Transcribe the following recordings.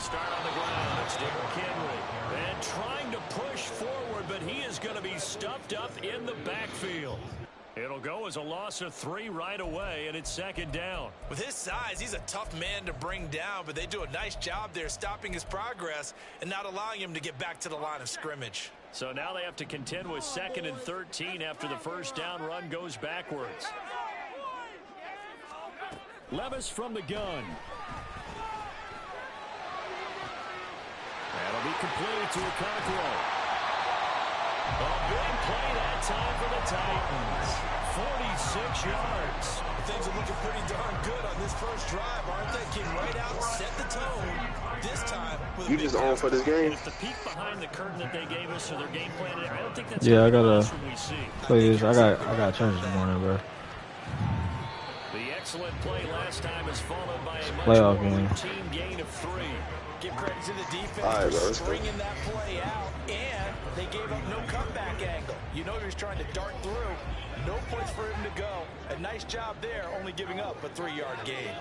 start on the ground. It's Derrick Henry. And trying to push forward, but he is going to be stuffed up in the backfield. It'll go as a loss of 3 right away, and it's second down. With his size, he's a tough man to bring down, but they do a nice job there stopping his progress and not allowing him to get back to the line of scrimmage. So now they have to contend with 2nd and 13 after the first down run goes backwards. Levis from the gun. That'll be complete to Okonkwo. A big play that time for the Titans. 46 yards. Things are looking pretty darn good on this first drive, aren't they? Came right out, set the tone. This time with you just on for this game. If the peek behind the curtain that they gave us for their game plan, I don't think that's I gotta play this. I got change this morning, bro. The excellent play last time is followed by a much Playoff more game. routine gain of 3. Give credit to the defense right, for stringing that play out, and they gave up no comeback angle. You know he was trying to dart through. No place for him to go. A nice job there, only giving up a 3-yard gain.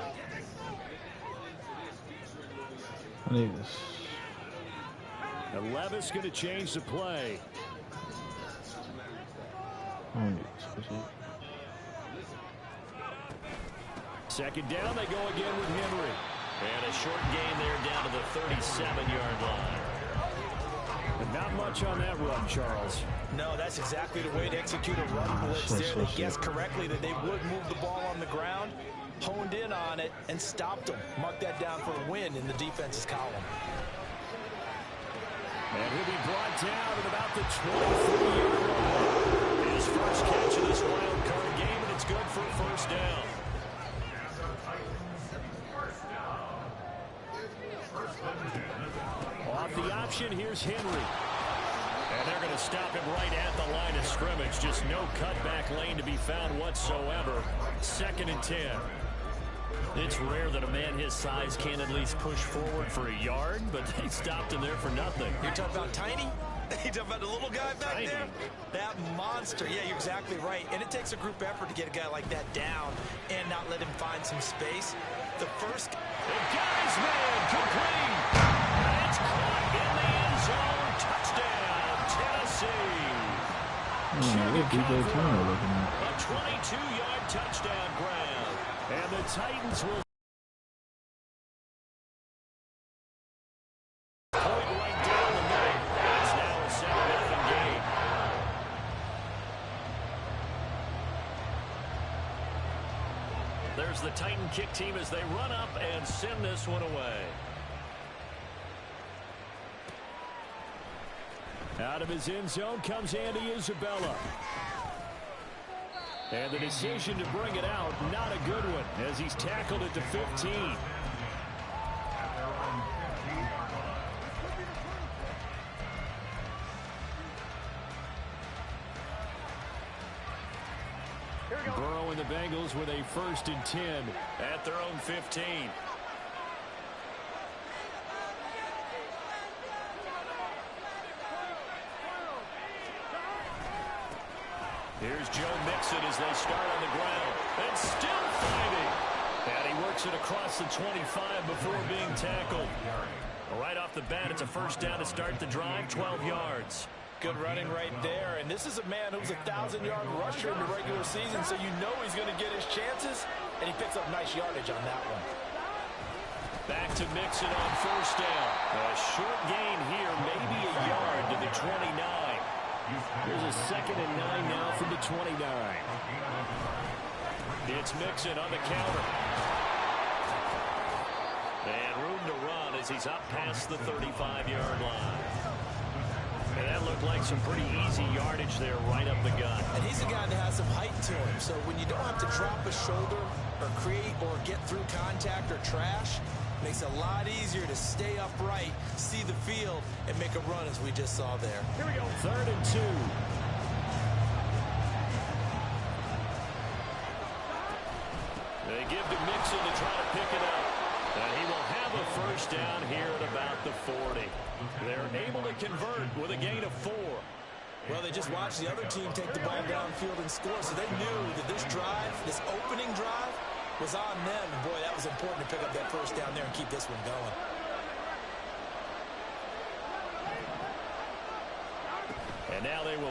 I need this. And Levis going to change the play. I need this. Second down, they go again with Henry. And a short gain there down to the 37-yard line. And not much on that run, Charles. No, that's exactly the way to execute a run blitz there. They guessed correctly that they would move the ball on the ground, honed in on it, and stopped them. Mark that down for a win in the defense's column. And he'll be brought down at about the 23-yard line. His first catch of this wild card game, and it's good for a first down. Off the option, here's Henry. And they're going to stop him right at the line of scrimmage. Just no cutback lane to be found whatsoever. 2nd and 10. It's rare that a man his size can at least push forward for a yard, but they stopped him there for nothing. You're talking about tiny? You're talking about the little guy back Tiny. there? That monster. Yeah, you're exactly right. And it takes a group effort to get a guy like that down and not let him find some space. The first... The guy's man complete. It's caught in the end zone. Touchdown, Tennessee. What DJ Turner looking at? A 22-yard touchdown grab. And the Titans will point right down the middle. It's now a 7-0 game. There's the Titan kick team as they run up and send this one away. Out of his end zone comes Andy Isabella. And the decision to bring it out, not a good one, as he's tackled at the 15. Burrow and the Bengals with a 1st and 10 at their own 15. Here's Joe Mixon as they start on the ground. And still fighting. And he works it across the 25 before being tackled. Right off the bat, it's a first down to start the drive, 12 yards. Good running right there. And this is a man who's a 1,000-yard rusher in the regular season, so you know he's going to get his chances. And he picks up nice yardage on that one. Back to Mixon on first down. A short gain here, maybe a yard to the 29. Here's a 2nd and 9 now from the 29. It's Mixon on the counter. And room to run as he's up past the 35-yard line. And that looked like some pretty easy yardage there right up the gut. And he's a guy that has some height to him, so when you don't have to drop a shoulder or create or get through contact or trash, it makes it a lot easier to stay upright, see the field, and make a run as we just saw there. Here we go. 3rd and 2. They give to Mixon to try to pick it up. And he will have a first down here at about the 40. They're able to convert with a gain of 4. Well, they just watched the other team take the ball downfield and score, so they knew that this drive, this opening drive, was on them. And boy, that was important to pick up that first down there and keep this one going.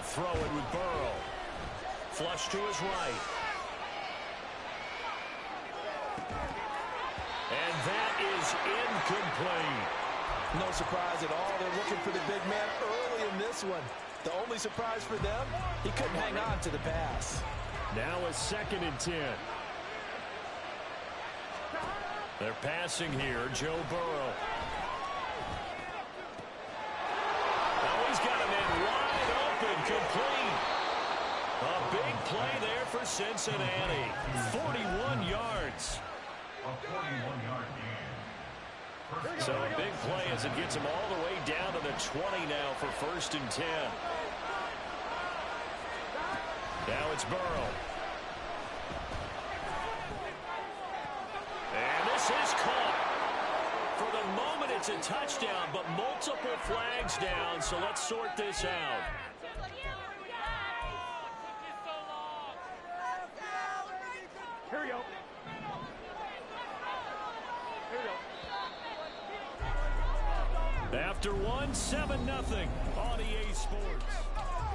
They'll throw it with Burrow. Flush to his right. And that is incomplete. No surprise at all. They're looking for the big man early in this one. The only surprise for them, he couldn't hang on to the pass. Now a 2nd and 10. They're passing here, Joe Burrow. Oh, he's got a man wide open, complete. A big play there for Cincinnati. 41 yards. A 41-yard gain. So a big play as it gets him all the way down to the 20 now for 1st and 10. Now it's Burrow. And this is caught. For the moment, it's a touchdown, but multiple flags down, so let's sort this out. Here we go. After one, 7-0 on EA Sports.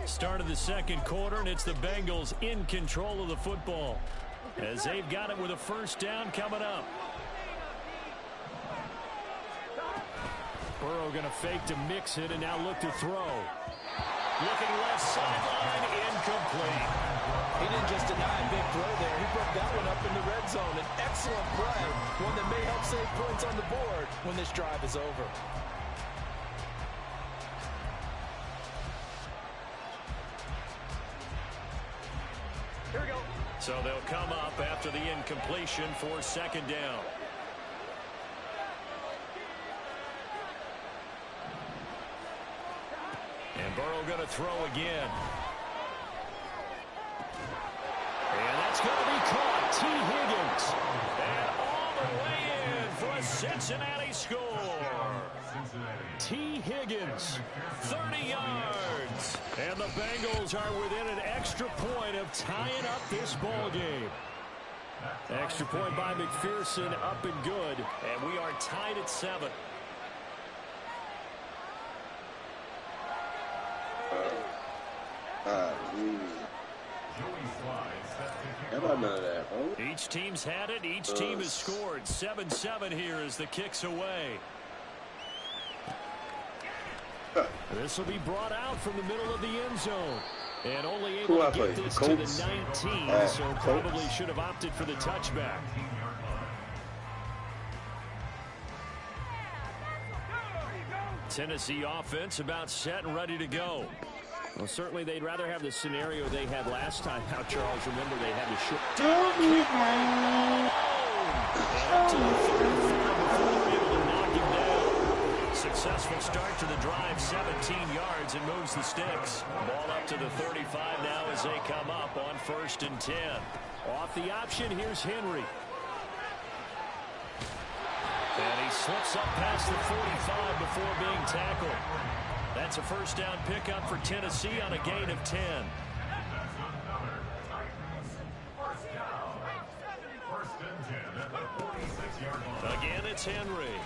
Start of the 2nd quarter, and it's the Bengals in control of the football as they've got it with a 1st down coming up. Burrow going to fake to mix it and now look to throw. Looking left sideline, incomplete. He didn't just deny a big throw there. He broke that one up in the red zone. An excellent play, one that may help save points on the board when this drive is over. Here we go. So they'll come up after the incompletion for 2nd down. And Burrow going to throw again. And that's going to be caught. T. Higgins. And all the way in for a Cincinnati score. T. Higgins, 30 yards. And the Bengals are within an extra point of tying up this ball game. Extra point by McPherson, up and good. And we are tied at 7. How about none of that? Huh? Each team's had it. Each team has scored. 7-7 here as the kick's away. This will be brought out from the middle of the end zone. And only able to get this to the 19, so probably should have opted for the touchback. Tennessee offense about set and ready to go. Well, certainly they'd rather have the scenario they had last time out, Charles. Remember, they had to shoot. Up to the 35 before they were able to knock him down. Successful start to the drive, 17 yards, and moves the sticks. Ball up to the 35 now as they come up on 1st and 10. Off the option, here's Henry. And he slips up past the 45 before being tackled. That's a 1st down pickup for Tennessee on a gain of 10. Again, it's Henry.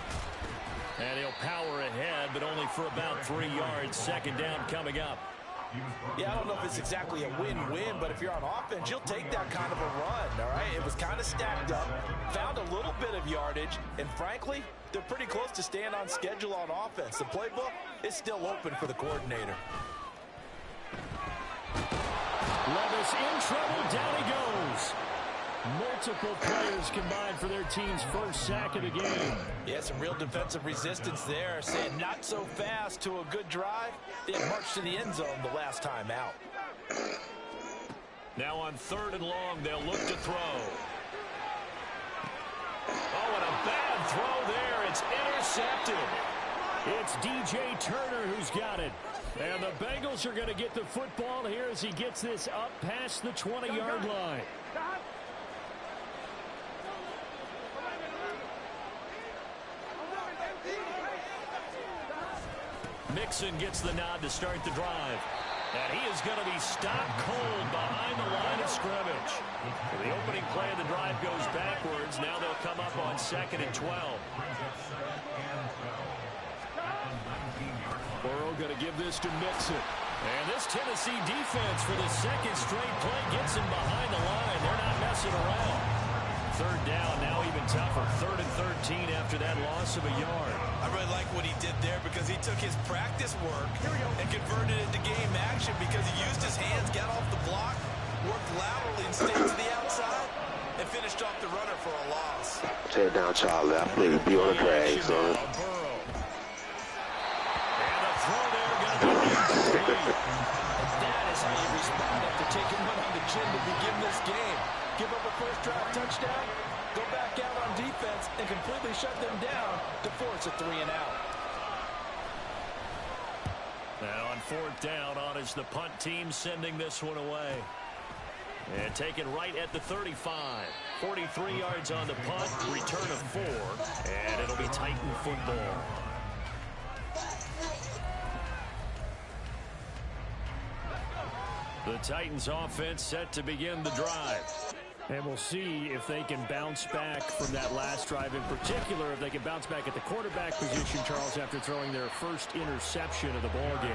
And he'll power ahead, but only for about 3 yards. 2nd down coming up. Yeah, I don't know if it's exactly a win-win, but if you're on offense, you'll take that kind of a run, all right? It was kind of stacked up, found a little bit of yardage, and frankly, they're pretty close to staying on schedule on offense. The playbook is still open for the coordinator. Levis in trouble, down he goes. Multiple players combined for their team's 1st sack of the game. Yeah, some real defensive resistance there, saying not so fast to a good drive. They had marched to the end zone the last time out. Now on 3rd and long, they'll look to throw. Oh, and a bad throw there. It's intercepted. It's DJ Turner who's got it. And the Bengals are going to get the football here as he gets this up past the 20-yard line. Mixon gets the nod to start the drive. And he is going to be stopped cold behind the line of scrimmage. The opening play of the drive goes backwards. Now they'll come up on 2nd and 12. Burrow going to give this to Mixon. And this Tennessee defense for the second straight play gets him behind the line. They're not messing around. Third down, now even tougher. 3rd and 13 after that loss of a yard. I really like what he did there because he took his practice work and converted it into game action because he used his hands, got off the block, worked laterally and stayed to the outside, and finished off the runner for a loss. Tear down, Charlie. I play be on the drag, son. That is how you respond after taking one on the chin to begin this game. Give up a first drive touchdown, go back out on defense, and completely shut them down to force a 3-and-out. Now on 4th down, on is the punt team sending this one away. And taken right at the 35. 43 yards on the punt, return of 4, and it'll be Titan football. The Titans offense set to begin the drive. And we'll see if they can bounce back from that last drive in particular, if they can bounce back at the quarterback position, Charles, after throwing their first interception of the ball game.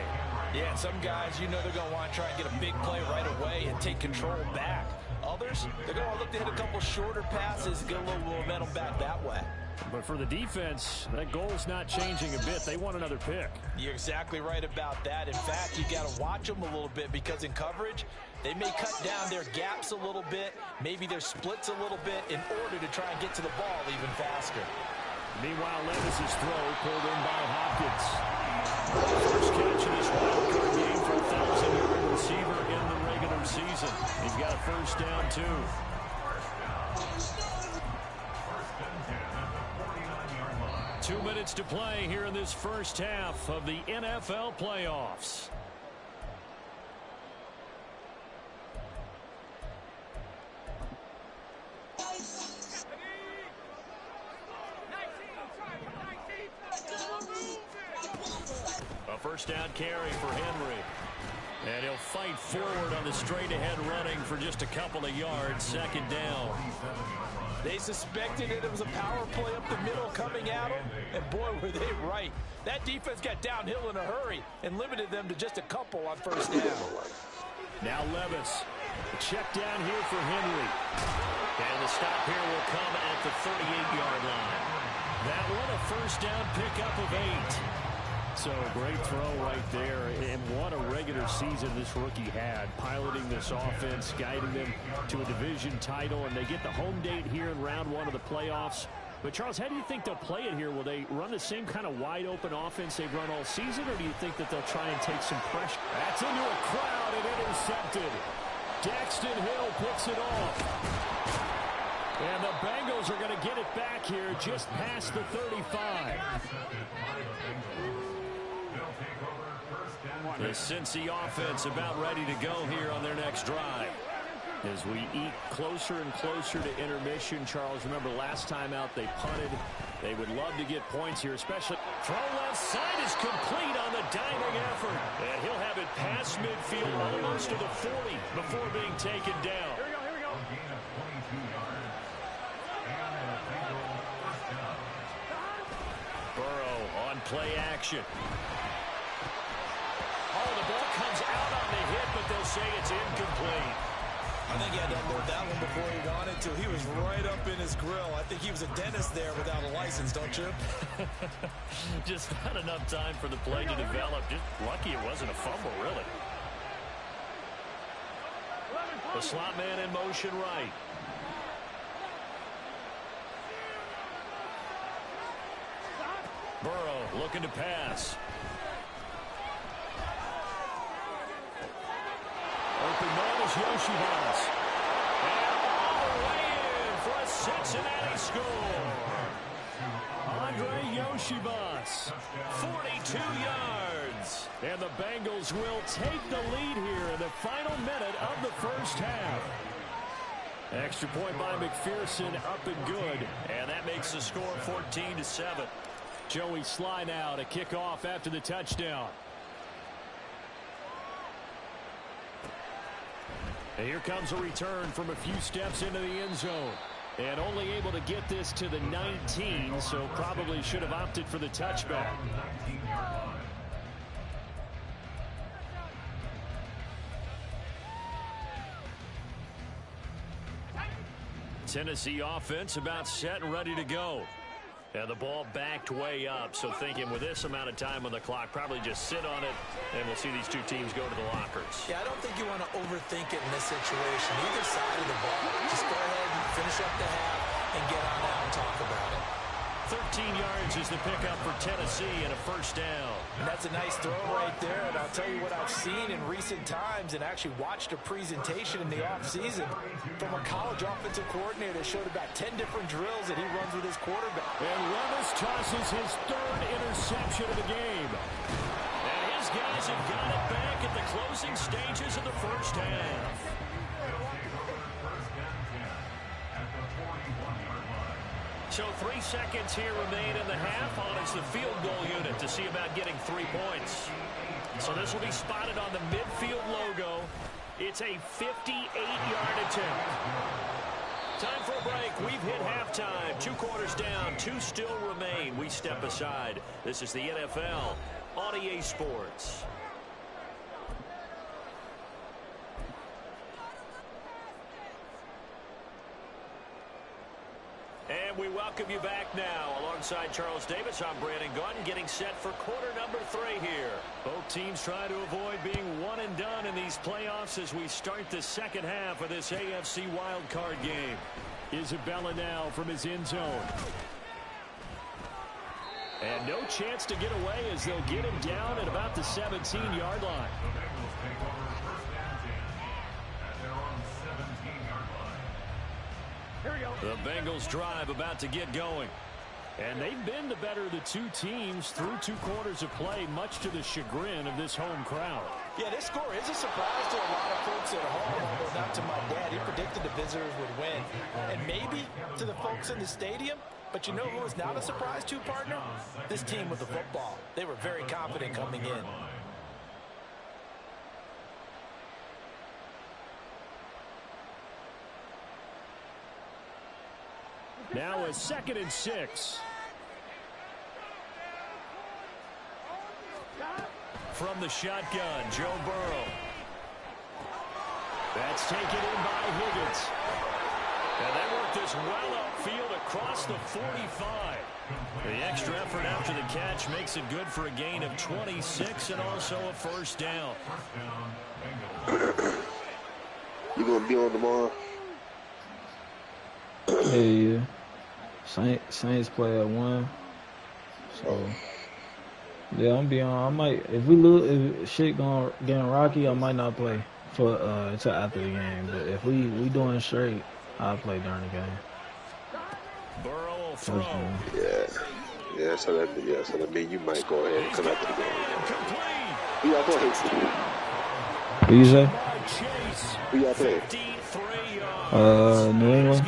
Yeah, some guys, you know they're going to want to try and get a big play right away and take control back. Others, they're going to look to hit a couple shorter passes, get a little momentum back that way. But for the defense, that goal's not changing a bit. They want another pick. You're exactly right about that. In fact, you got to watch them a little bit because in coverage, they may cut down their gaps a little bit, maybe their splits a little bit in order to try and get to the ball even faster. Meanwhile, Levis's throw pulled in by Hopkins. First catch in this wild card game for a 1,000-yard receiver in the regular season. He's got a first down, too. Two minutes to play here in this first half of the NFL playoffs. A first down carry for Henry. And he'll fight forward on the straight-ahead running for just a couple of yards. Second down. They suspected it was a power play up the middle coming at them, and boy, were they right. That defense got downhill in a hurry and limited them to just a couple on first down. Now Levis. Check down here for Henry. And the stop here will come at the 38-yard line. That one a first down pickup of 8. So great throw right there, and what a regular season this rookie had, piloting this offense, guiding them to a division title, and they get the home date here in round 1 of the playoffs. But Charles, how do you think they'll play it here? Will they run the same kind of wide open offense they've run all season, or do you think that they'll try and take some pressure? That's into a crowd and intercepted. Daxton Hill picks it off. And the Bengals are going to get it back here just past the 35. The Cincy offense about ready to go here on their next drive. As we eat closer and closer to intermission, Charles, remember last time out they punted. They would love to get points here, especially. Throw left side is complete on the diving effort. And he'll have it past midfield almost to the 40 before being taken down. Here we go, here we go. Burrow on play action. Oh, the ball comes out on the hit, but they'll say it's incomplete. I think he had to unload that one before he wanted to. He was right up in his grill. I think he was a dentist there without a license, don't you? Just not enough time for the play to develop. Just lucky it wasn't a fumble, really. The slot man in motion right. Burrow looking to pass. Open man is Yoshibas. And all the way in for a Cincinnati score. Andre Yoshibas, 42 yards. And the Bengals will take the lead here in the final minute of the first half. Extra point by McPherson, up and good. And that makes the score 14-7. Joey Sly now to kick off after the touchdown. And here comes a return from a few steps into the end zone. And only able to get this to the 19, so probably should have opted for the touchback. Tennessee offense about set and ready to go. And the ball backed way up, so thinking with this amount of time on the clock, probably just sit on it, and we'll see these two teams go to the lockers. Yeah, I don't think you want to overthink it in this situation. Either side of the ball, just go ahead and finish up the half and get on out and talk about it. 13 yards is the pickup for Tennessee and a first down. And that's a nice throw right there, and I'll tell you what I've seen in recent times and actually watched a presentation in the offseason from a college offensive coordinator that showed about 10 different drills that he runs with his quarterback. And Levis tosses his third interception of the game. And his guys have got it back at the closing stages of the first half. So 3 seconds here remain in the half. On is the field goal unit to see about getting 3 points. So this will be spotted on the midfield logo. It's a 58-yard attempt. Time for a break. We've hit halftime. 2 quarters down. 2 still remain. We step aside. This is the NFL on EA Sports. And we welcome you back now. Alongside Charles Davis, I'm Brandon Gunn, getting set for quarter number 3 here. Both teams trying to avoid being one and done in these playoffs as we start the second half of this AFC wildcard game. Isabella now from his end zone. And no chance to get away as they'll get him down at about the 17-yard line. The Bengals drive about to get going. And they've been the better of the 2 teams through 2 quarters of play, much to the chagrin of this home crowd. Yeah, this score is a surprise to a lot of folks at home, although not to my dad. He predicted the visitors would win. And maybe to the folks in the stadium, but you know who was not a surprise to, partner? This team with the football. They were very confident coming in. Now a 2nd and 6. From the shotgun, Joe Burrow. That's taken in by Higgins. And they work this well upfield across the 45. The extra effort after the catch makes it good for a gain of 26 and also a first down. You gonna be on tomorrow? Yeah. Saints play at 1. So yeah, I'm be on. I might, if we lose, if shit getting rocky, I might not play for until after the game. But if we doing straight, I'll play during the game. Burrow throw. Yeah. So that means you might go ahead and come after the game. Who y'all playing? What you say? Who y'all playing? New England.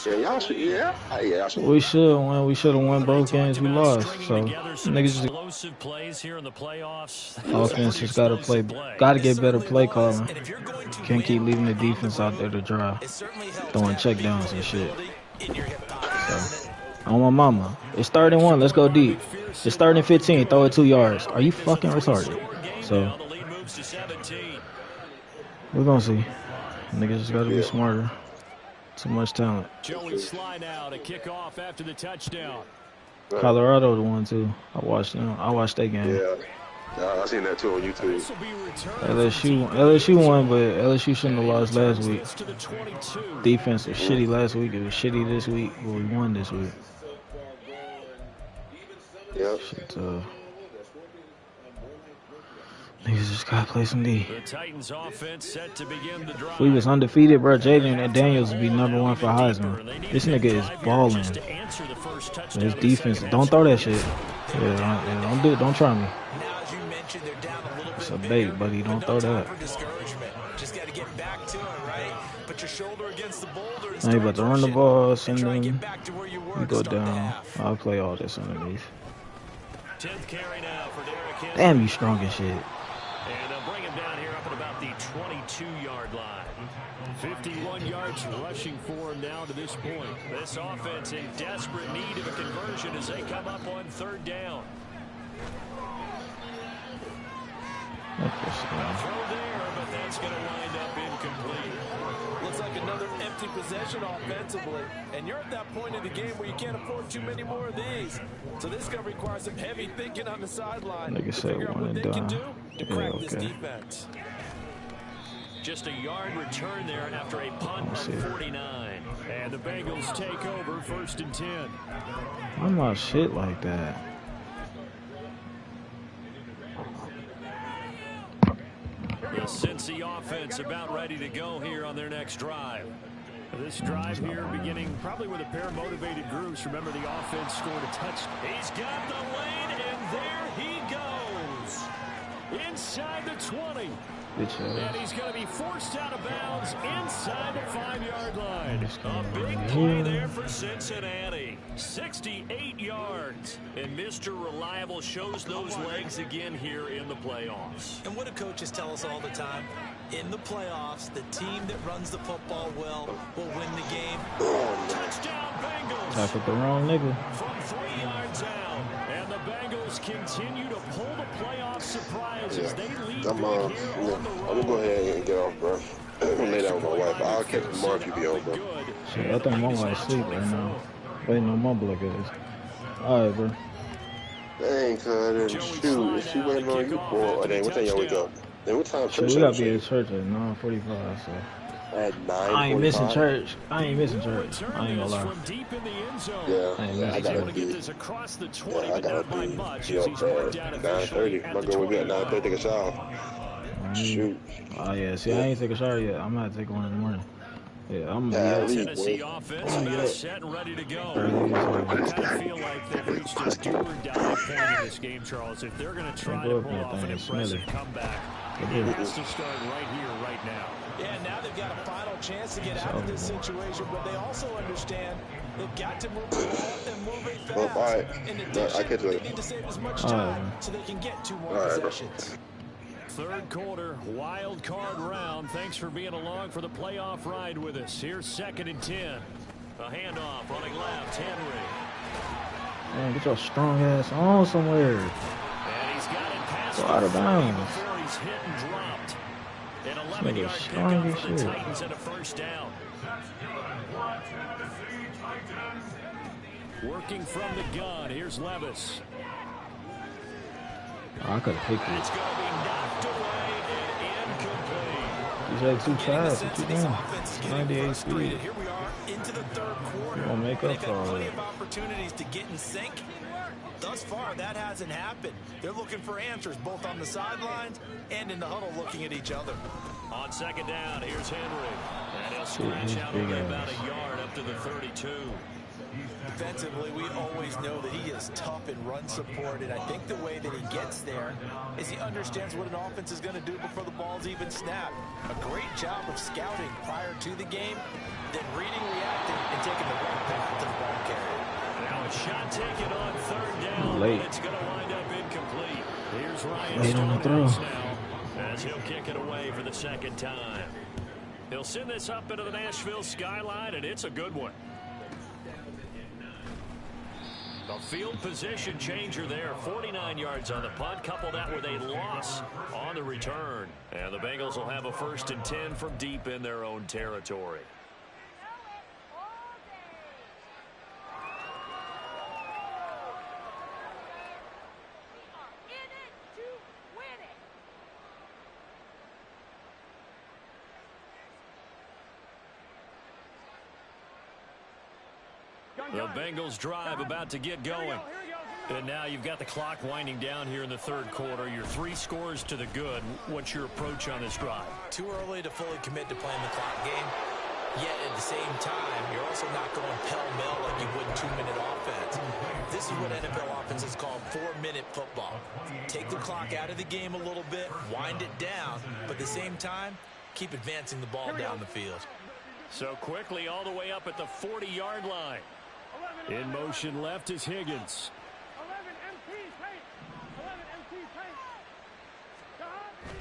Y'all should. Y'all should. We should win. We should have won both games we lost. So niggas explosive plays here in the playoffs. Offense just gotta get better play calling. Can't keep leaving the defense out there to dry, throwing check downs and shit. So, on my mama, it's 3rd and 1. Let's go deep. It's 3rd and 15. Throw it 2 yards. Are you fucking retarded? So we're gonna see. Niggas just gotta be smarter. Too much talent. Joey slide out a kickoff after the touchdown. Colorado the one too. I watched them. I watched that game. Yeah, I seen that too on YouTube. LSU won, but LSU shouldn't have lost last week. Defense was shitty last week. It was shitty this week, but we won this week. Yep. Shit, niggas just gotta play some D. The Titans offense set to begin the drive. If we was undefeated, bro, Jaden and Daniels would be #1 for Heisman. This nigga is balling. His defense, don't throw that shit. Yeah, don't do it. Don't try me. It's a bait, buddy. Don't throw that. Just gotta get back to it, right? Put your shoulder against the boulder. I ain't about to run the ball, send them. You go down. I'll play all this underneath. 10th carry now for Derrick Henry. Damn, you strong as shit. And they'll bring him down here up at about the 22-yard line. 51 yards rushing for him now to this point. This offense in desperate need of a conversion as they come up on 3rd down. Throw there, but that's going to wind up incomplete. Looks like another empty possession offensively, and you're at that point in the game where you can't afford too many more of these. So this is going to require some heavy thinking on the sideline to figure out what they can do to crack this defense. Just a yard return there after a punt of 49. And the Bengals take over 1st and 10. I'm not shit like that. The Cincy offense about ready to go here on their next drive. This drive here beginning probably with a pair of motivated groups. Remember, the offense scored a touchdown. He's got the lane, and there he goes. Inside the 20. And he's going to be forced out of bounds inside the 5-yard line. A big play there for Cincinnati. 68 yards. And Mr. Reliable shows those legs again here in the playoffs. And what do coaches tell us all the time? In the playoffs, the team that runs the football well will win the game. Touchdown, Bengals. Tackled the wrong nigga. From 3 yards out. And the Bengals continue to pull the playoff surprise as they lead I'm going to go ahead and get off, bro. I'm going to lay down with my wife. I'll catch you tomorrow if you be on, bro. Shit, I think my wife's asleep right now. Waiting on my blood guys. All right, bro. Dang, cuz, shoot, is she waiting on you for? Or then what time y'all wake up? Then what time? Shit, we got to be at church at 9:45, so. At 9:45? I ain't missing church. I ain't missing church. I ain't gonna lie. Yeah, I gotta be. Yeah, I gotta be. You know, at 9:30. My girl will be at 9:30 take a shower. Shoot. Oh yeah, see, I ain't take a shower yet. I'm gonna take one in the morning. Yeah, I'm gonna be Tennessee offense about set and ready to go. I kind of feel like they've reached a do or die point in this game, Charles. If they're going to try to pull off an impressive comeback, it has to start right here, right now. Yeah, now they've got a final chance to get out of this situation, but they also understand they've got to move the ball and move it fast. Well, all right. In addition, they need to save as much time so they can get 2 more possessions. Third quarter, wild card round. Thanks for being along for the playoff ride with us. Here's 2nd and 10. A handoff running left, Henry. Man, get your strong ass on somewhere. And he's got it past out of bounds before he's hit and dropped. An 11-yard pickup for the Titans and a 1st down. Working from the gun. Here's Levis. Oh, I could have picked it. It's going to be knocked away and incomplete. He's had 2 tries. What you doing? 98 speed. Here we are into the 3rd quarter. You gonna make up for all plenty that. of opportunities to get in sync. Thus far, that hasn't happened. They're looking for answers both on the sidelines and in the huddle looking at each other. On 2nd down, here's Henry. And he'll scratch out only about a yard up to the 32. Defensively, we always know that he is tough in run support, and I think the way that he gets there is he understands what an offense is going to do before the ball's even snapped. A great job of scouting prior to the game, then reading, reacting, and taking the right path to the ball carrier. Now a shot taken on 3rd down, late. but it's going to wind up incomplete. Here's Ryan Late on the throw. now as he'll kick it away for the 2nd time. He'll send this up into the Nashville skyline, and it's a good one. A field position changer there. 49 yards on the punt. Couple that with a loss on the return. And the Bengals will have a 1st and 10 from deep in their own territory. The Bengals drive about to get going. And now you've got the clock winding down here in the 3rd quarter. You're 3 scores to the good. What's your approach on this drive? Too early to fully commit to playing the clock game. Yet at the same time, you're also not going pell-mell like you would in 2-minute offense. This is what NFL offenses call 4-minute football. Take the clock out of the game a little bit, wind it down, but at the same time, keep advancing the ball down the field. So quickly all the way up at the 40-yard line. In motion left is Higgins. 11 MT paint.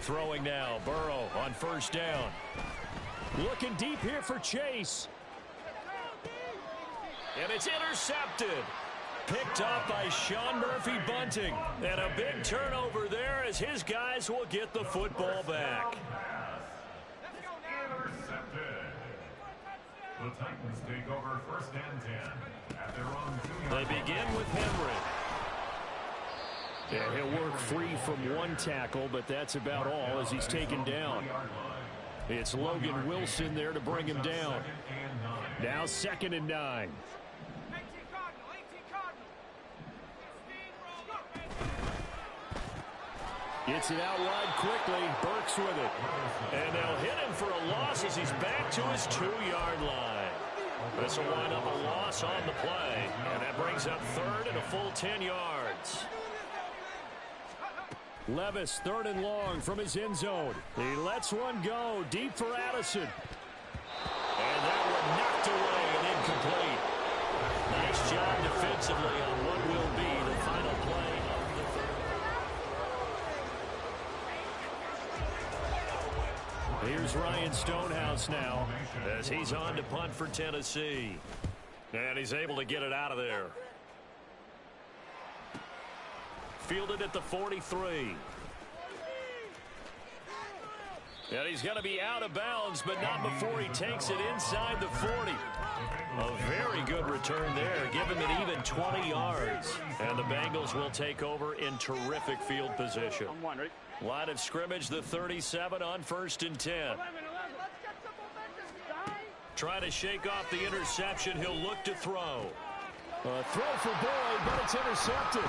Throwing now, Burrow on 1st down. Looking deep here for Chase. And it's intercepted. Picked up by Sean Murphy-Bunting. And a big turnover there as his guys will get the football back. Intercepted. The Titans take over 1st and 10 at their own 2-yard They begin with Henry. Yeah, he'll work free from one tackle, but that's about all as he's taken down. It's Logan Wilson there to bring him down. Now 2nd and 9. Gets it out wide quickly. Burks with it. And they'll hit him for a loss as he's back to his 2-yard line. This will wind up a loss on the play. And that brings up 3rd and a full 10 yards. Levis, 3rd and long from his end zone. He lets one go deep for Addison. And that one knocked away and incomplete. Nice job defensively on what will be the final play of the 3rd. Here's Ryan Stonehouse now as he's on to punt for Tennessee. And he's able to get it out of there. Fielded at the 43. And he's going to be out of bounds, but not before he takes it inside the 40. A very good return there, giving him an even 20 yards. And the Bengals will take over in terrific field position. Line of scrimmage, the 37 on 1st and 10. Trying to shake off the interception. He'll look to throw. A throw for Boyd, but it's intercepted.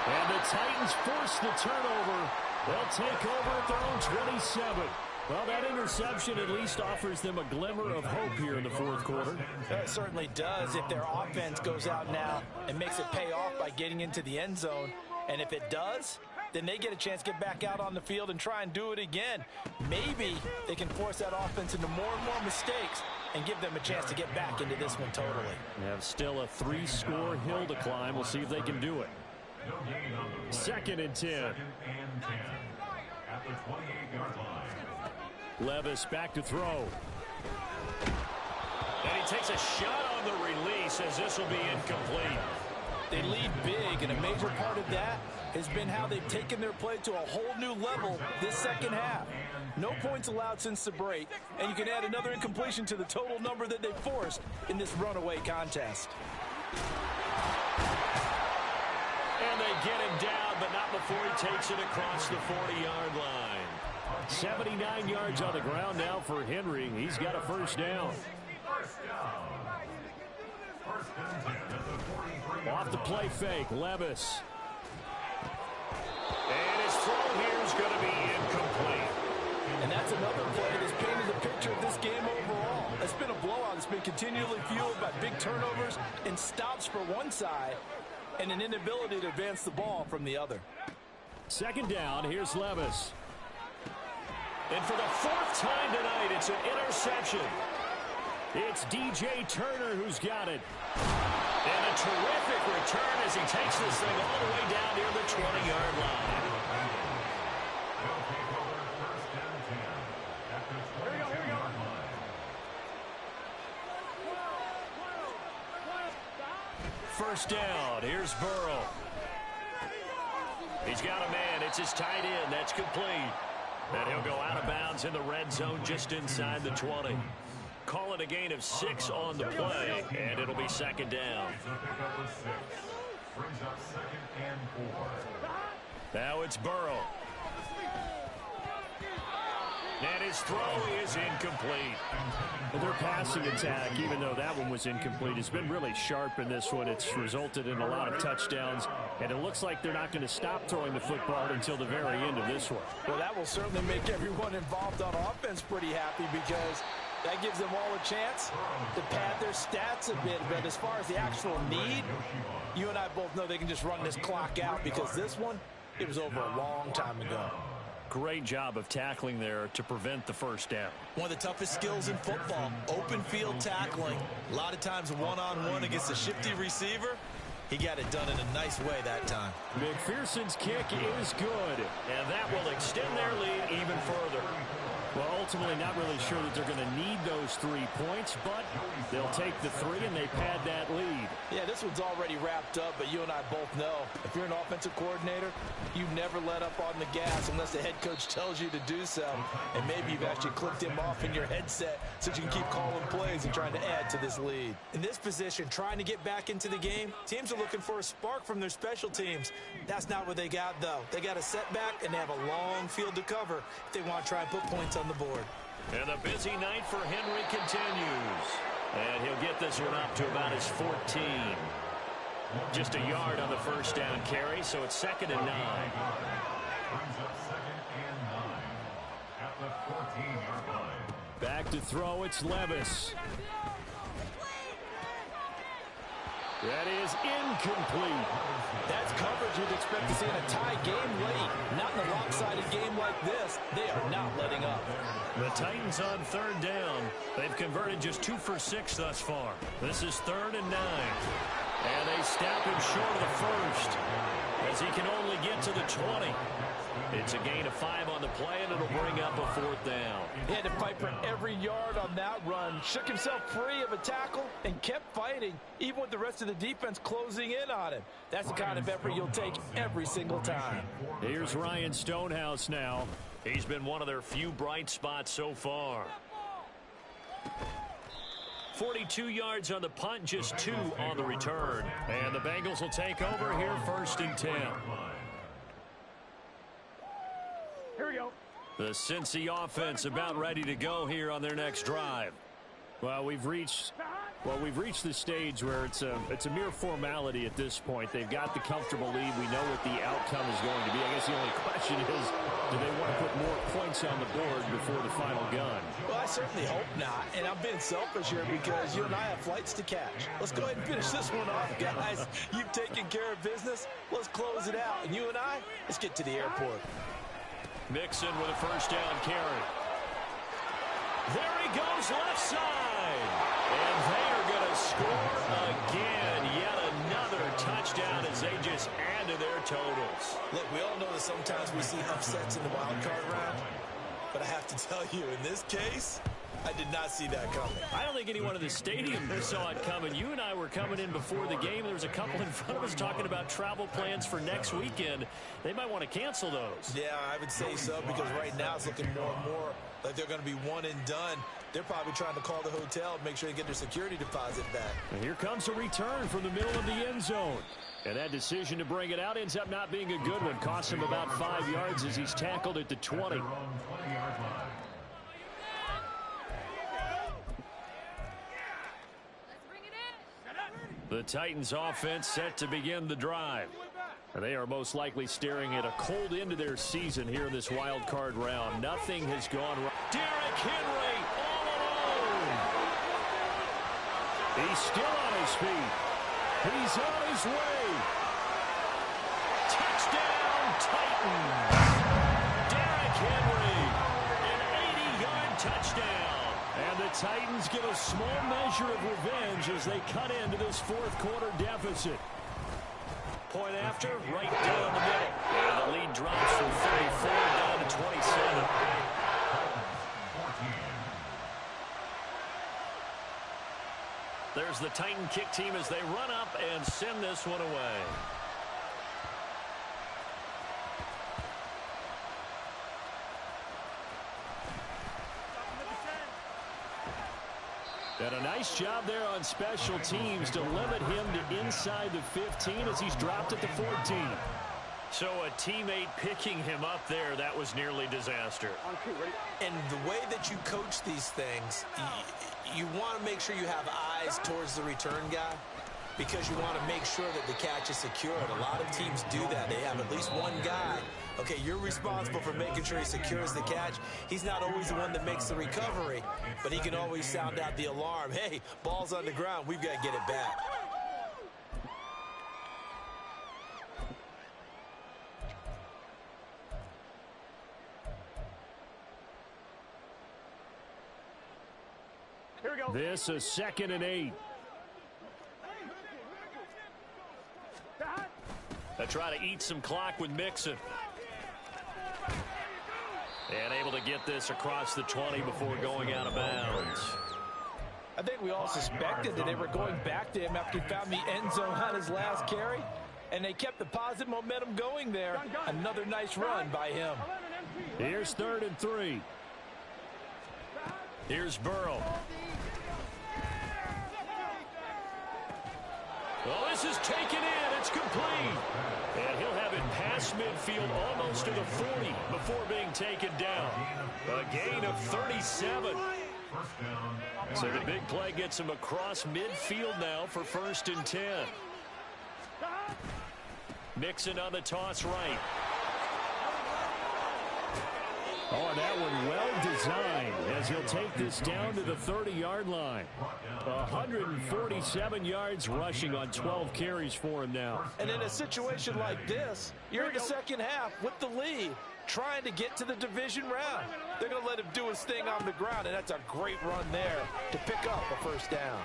And the Titans force the turnover. They'll take over at their own 27. Well, that interception at least offers them a glimmer of hope here in the 4th quarter. It certainly does if their offense goes out now and makes it pay off by getting into the end zone. And if it does, then they get a chance to get back out on the field and try and do it again. Maybe they can force that offense into more and more mistakes and give them a chance to get back into this one totally. They have still a 3-score hill to climb. We'll see if they can do it. 2nd and 10. at the 28-yard line. Levis back to throw. And he takes a shot on the release as this will be incomplete. They lead big, and a major part of that has been how they've taken their play to a whole new level this 2nd half. No points allowed since the break, and you can add another incompletion to the total number that they forced in this runaway contest. And they get him down, but not before he takes it across the 40-yard line. 79 yards on the ground now for Henry. He's got a 1st down. Off the play fake, Levis. And his throw here is going to be incomplete. And that's another play that's painted the picture of this game overall. It's been a blowout. It's been continually fueled by big turnovers and stops for one side and an inability to advance the ball from the other. 2nd down, here's Levis. And for the 4th time tonight, it's an interception. It's DJ Turner who's got it. And a terrific return as he takes this thing all the way down near the 20-yard line. First down, here's Burrow. He's got a man, it's his tight end, that's complete. And he'll go out of bounds in the red zone just inside the 20. Call it a gain of 6 on the play, and it'll be 2nd down. Now it's Burrow. And his throw is incomplete. Their passing attack, even though that one was incomplete, has been really sharp in this one. It's resulted in a lot of touchdowns, and it looks like they're not going to stop throwing the football until the very end of this one. Well, that will certainly make everyone involved on offense pretty happy because that gives them all a chance to pad their stats a bit. But as far as the actual need, you and I both know they can just run this clock out because this one, it was over a long time ago. Great job of tackling there to prevent the 1st down. One of the toughest skills in football, open field tackling. A lot of times one-on-one against a shifty receiver. He got it done in a nice way that time. McPherson's kick is good, and that will extend their lead even further. Well, ultimately not really sure that they're going to need those 3 points, but they'll take the 3 and they pad that lead. Yeah, this one's already wrapped up, but you and I both know if you're an offensive coordinator, you never let up on the gas unless the head coach tells you to do so. And maybe you've actually clicked him off in your headset so you can keep calling plays and trying to add to this lead. In this position, trying to get back into the game, teams are looking for a spark from their special teams. That's not what they got, though. They got a setback, and they have a long field to cover if they want to try and put points on the board. And the busy night for Henry continues. And he'll get this one up to about his 14. Just a yard on the first down carry, so it's 2nd and 9. Brings up 2nd and 9 at the 14-yard line. Back to throw, it's Levis. That is incomplete. That's coverage you'd expect to see in a tie game late. Not in a lopsided game like this. They are not letting up. The Titans on 3rd down. They've converted just 2 for 6 thus far. This is 3rd and 9. And they stop him short of the first as he can only get to the 20. It's a gain of 5 on the play, and it'll bring up a 4th down. He had to fight for every yard on that run. Shook himself free of a tackle and kept fighting, even with the rest of the defense closing in on him. That's the kind of effort you'll take every single time. Here's Ryan Stonehouse now. He's been one of their few bright spots so far. 42 yards on the punt, just 2 on the return. And the Bengals will take over here 1st and 10. Here we go. The Cincy offense about ready to go here on their next drive. Well, we've reached the stage where it's a mere formality at this point. They've got the comfortable lead. We know what the outcome is going to be. I guess the only question is, do they want to put more points on the board before the final gun? Well, I certainly hope not. And I'm being selfish here because you and I have flights to catch. Let's go ahead and finish this one off, guys. You've taken care of business. Let's close it out. And you and I, let's get to the airport. Mixon with a 1st down carry. There he goes left side. And they are going to score again. Yet another touchdown as they just add to their totals. Look, we all know that sometimes we see upsets in the wild card round. But I have to tell you, in this case, I did not see that coming. I don't think anyone in the stadium saw it coming. You and I were coming in before the game. There was a couple in front of us talking about travel plans for next weekend. They might want to cancel those. Yeah, I would say so because right now it's looking more and more like they're going to be one and done. They're probably trying to call the hotel and make sure they get their security deposit back. And here comes a return from the middle of the end zone. And that decision to bring it out ends up not being a good one. Costs him about 5 yards as he's tackled at the 20. The Titans offense set to begin the drive. They are most likely staring at a cold end to their season here in this wild card round. Nothing has gone right. Derrick Henry all alone. He's still on his feet. He's on his way. Touchdown Titans. Derrick Henry, an 80-yard touchdown. And the Titans get a small measure of revenge as they cut into this 4th quarter deficit. Point after, right down the middle. And the lead drops from 34 down to 27. There's the Titan kick team as they run up and send this one away. And a nice job there on special teams to limit him to inside the 15 as he's dropped at the 14. So a teammate picking him up there, that was nearly disaster. And the way that you coach these things, you want to make sure you have eyes towards the return guy because you want to make sure that the catch is secured. A lot of teams do that. They have at least one guy. Okay, you're responsible for making sure he secures the catch. He's not always the one that makes the recovery, but he can always sound out the alarm. Hey, ball's on the ground. We've got to get it back. Here we go. This is 2nd and 8. They try to eat some clock with Mixon. And able to get this across the 20 before going out of bounds. I think we all suspected that they were going back to him after he found the end zone on his last carry. And they kept the positive momentum going there. Another nice run by him. Here's 3rd and 3. Here's Burrow. Well, this is taken in. It's complete. And he'll have it past midfield almost to the 40 before being taken down. A gain of 37. So the big play gets him across midfield now for 1st and 10. Mixon on the toss right. Oh, that one well designed as he'll take this down to the 30-yard line. 147 yards rushing on 12 carries for him now. And in a situation like this, you're in the second half with the lead, trying to get to the division round. They're going to let him do his thing on the ground, and that's a great run there to pick up a 1st down.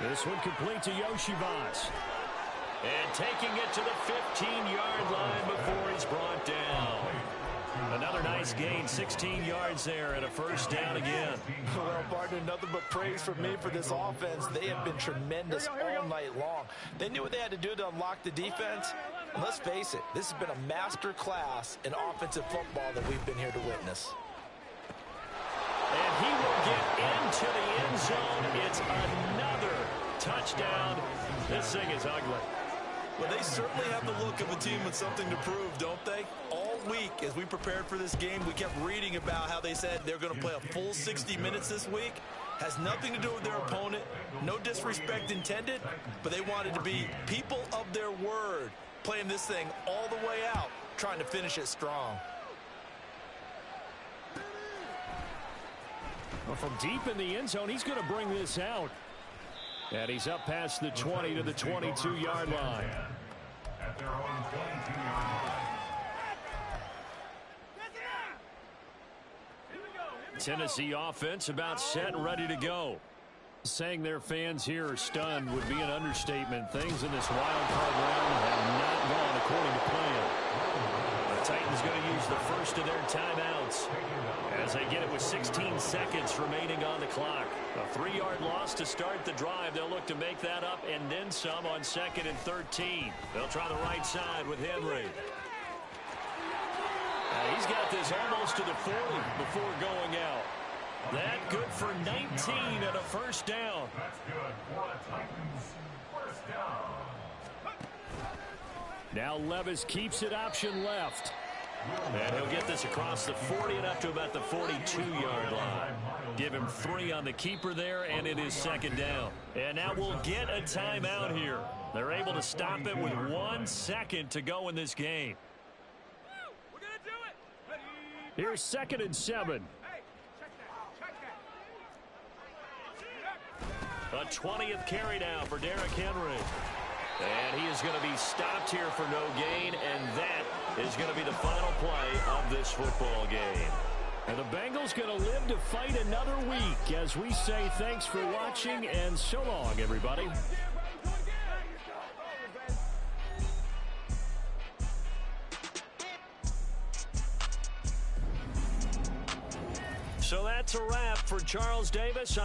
This one complete to Yoshivas. And taking it to the 15-yard line before he's brought down. Another nice gain, 16 yards there, and a 1st down again. Well, partner, nothing but praise for me for this offense. They have been tremendous all night long. They knew what they had to do to unlock the defense. And let's face it, this has been a master class in offensive football that we've been here to witness. And he will get into the end zone. It's another touchdown. This thing is ugly. Well, they certainly have the look of a team with something to prove, don't they? All week, as we prepared for this game, we kept reading about how they said they're going to play a full 60 minutes this week. Has nothing to do with their opponent. No disrespect intended, but they wanted to be people of their word, playing this thing all the way out, trying to finish it strong. Well, from deep in the end zone, he's going to bring this out. And he's up past the 20 to the 22-yard line. At their own 22-yard line. Tennessee offense about set and ready to go. Saying their fans here are stunned would be an understatement. Things in this wild card round have not gone according to plan. The Titans going to use the first of their timeouts as they get it with 16 seconds remaining on the clock. A 3-yard loss to start the drive. They'll look to make that up and then some on 2nd and 13. They'll try the right side with Henry. He's got this almost to the 40 before going out. That good for 19 and a 1st down. That's good for the Titans. 1st down. Now Levis keeps it option left. And he'll get this across the 40 and up to about the 42-yard line. Give him 3 on the keeper there, and it is 2nd down. And now we'll get a timeout here. They're able to stop it with 1 second to go in this game. Here's 2nd and 7. A 20th carry now for Derrick Henry. And he is going to be stopped here for no gain, and that is going to be the final play of this football game. And the Bengals going to live to fight another week as we say thanks for watching and so long, everybody. So that's a wrap for Charles Davis.